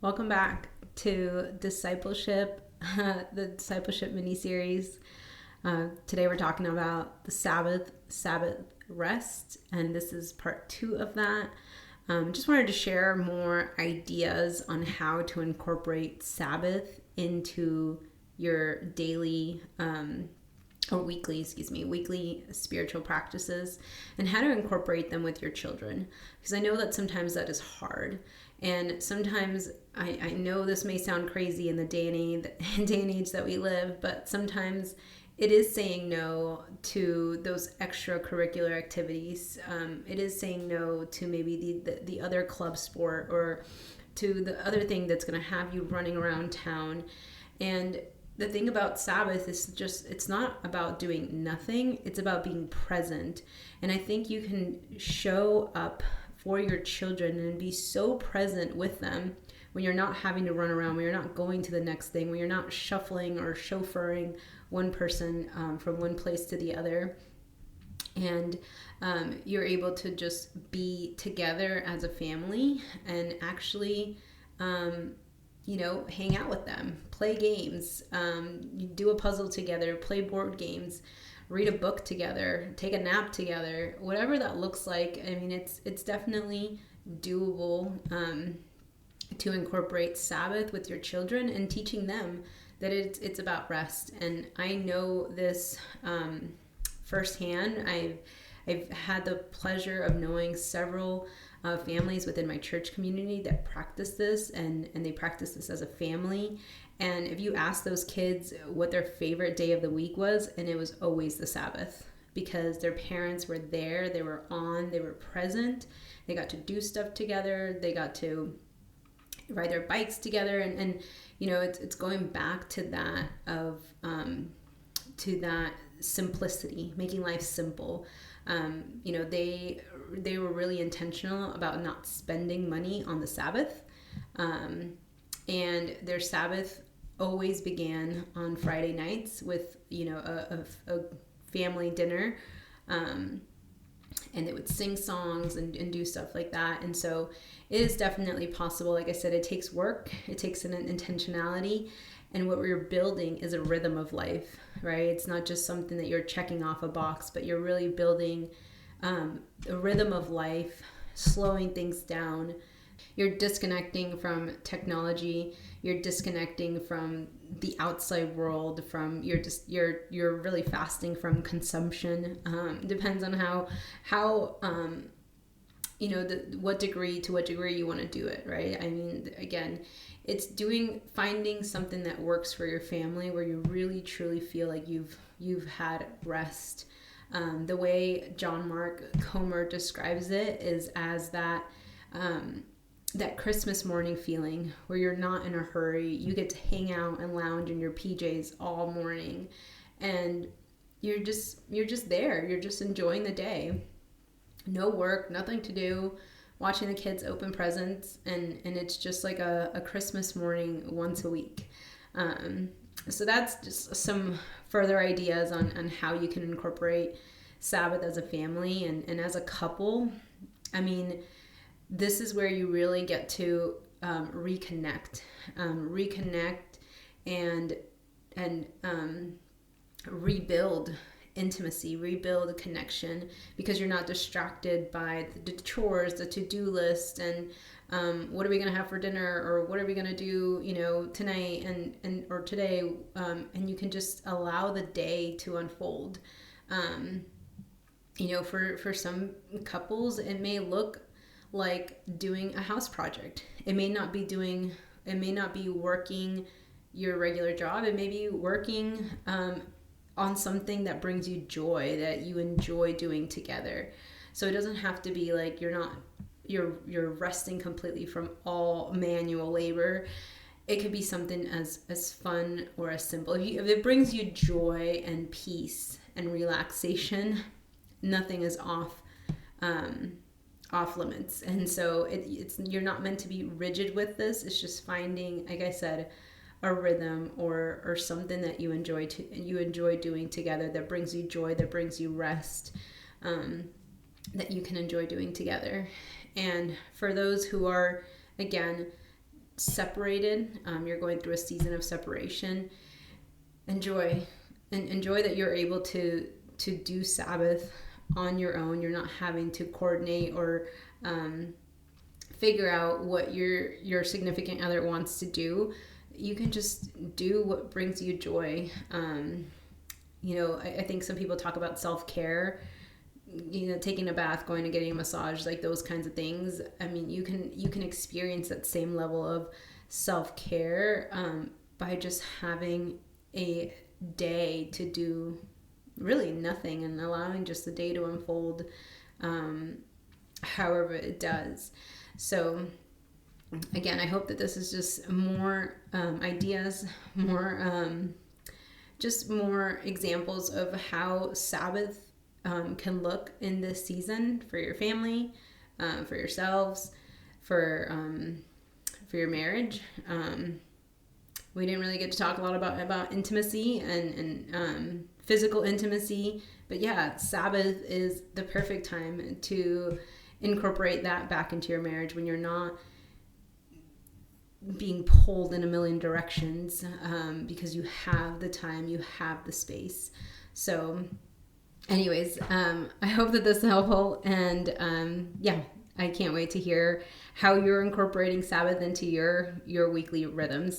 Welcome back to Discipleship, the Discipleship mini-series. Today we're talking about the Sabbath rest, and this is part 2 of that. Just wanted to share more ideas on how to incorporate Sabbath into your daily weekly spiritual practices, and how to incorporate them with your children. Because I know that sometimes that is hard. And sometimes I know this may sound crazy in the day and age that we live, but sometimes it is saying no to those extracurricular activities. It is saying no to maybe the other club sport, or to the other thing that's going to have you running around town. And the thing about Sabbath is just, it's not about doing nothing, it's about being present. And I think you can show up for your children and be so present with them when you're not having to run around, when you're not going to the next thing, when you're not shuffling or chauffeuring one person from one place to the other. And you're able to just be together as a family and actually hang out with them, play games, do a puzzle together, play board games, read a book together, take a nap together, whatever that looks like. I mean, it's definitely doable to incorporate Sabbath with your children and teaching them that it's about rest. And I know this firsthand. I've had the pleasure of knowing several families within my church community that practice this, and they practice this as a family. And if you ask those kids what their favorite day of the week was, and it was always the Sabbath, because their parents were there, they were present, they got to do stuff together, they got to ride their bikes together, and it's going back to that simplicity, making life simple. They were really intentional about not spending money on the Sabbath, and their Sabbath always began on Friday nights with a family dinner, and they would sing songs and do stuff like that. And so it is definitely possible. Like I said, it takes work, it takes an intentionality, and what we're building is a rhythm of life, right? It's not just something that you're checking off a box, but you're really building a rhythm of life, slowing things down. You're disconnecting from technology, you're disconnecting from the outside world, you're really fasting from consumption. Depends on what degree you want to do it, right? I mean, again, it's finding something that works for your family, where you really truly feel like you've had rest. The way John Mark Comer describes it is as that Christmas morning feeling, where you're not in a hurry, you get to hang out and lounge in your PJs all morning, and you're just there, you're just enjoying the day. No work, nothing to do, watching the kids open presents, and it's just like a Christmas morning once a week. So that's just some further ideas on how you can incorporate Sabbath as a family and as a couple. I mean, this is where you really get to reconnect and rebuild intimacy, rebuild connection, because you're not distracted by the chores, the to-do list, and what are we going to have for dinner, or what are we going to do tonight or today, and you can just allow the day to unfold. For some couples, it may look like doing a house project. It may not be working your regular job. It may be working on something that brings you joy, that you enjoy doing together. So it doesn't have to be like you're resting completely from all manual labor. It could be something as fun or as simple. If it brings you joy and peace and relaxation, nothing is off limits. And so you're not meant to be rigid with this. It's just finding, like I said, a rhythm or something that you enjoy doing together, that brings you joy, that brings you rest, that you can enjoy doing together. And for those who are, again, separated, you're going through a season of separation, enjoy that you're able to do Sabbath on your own. You're not having to coordinate or figure out what your significant other wants to do. You can just do what brings you joy. I think some people talk about self-care, taking a bath, going and getting a massage, like those kinds of things. I mean, you can experience that same level of self-care by just having a day to do really nothing and allowing just the day to unfold however it does. So again, I hope that this is just more ideas, more examples of how Sabbath can look in this season for your family, for yourselves, for your marriage. We didn't really get to talk a lot about intimacy and physical intimacy, but yeah, Sabbath is the perfect time to incorporate that back into your marriage when you're not being pulled in a million directions, because you have the time, you have the space. So anyways, I hope that this is helpful, and I can't wait to hear how you're incorporating Sabbath into your weekly rhythms.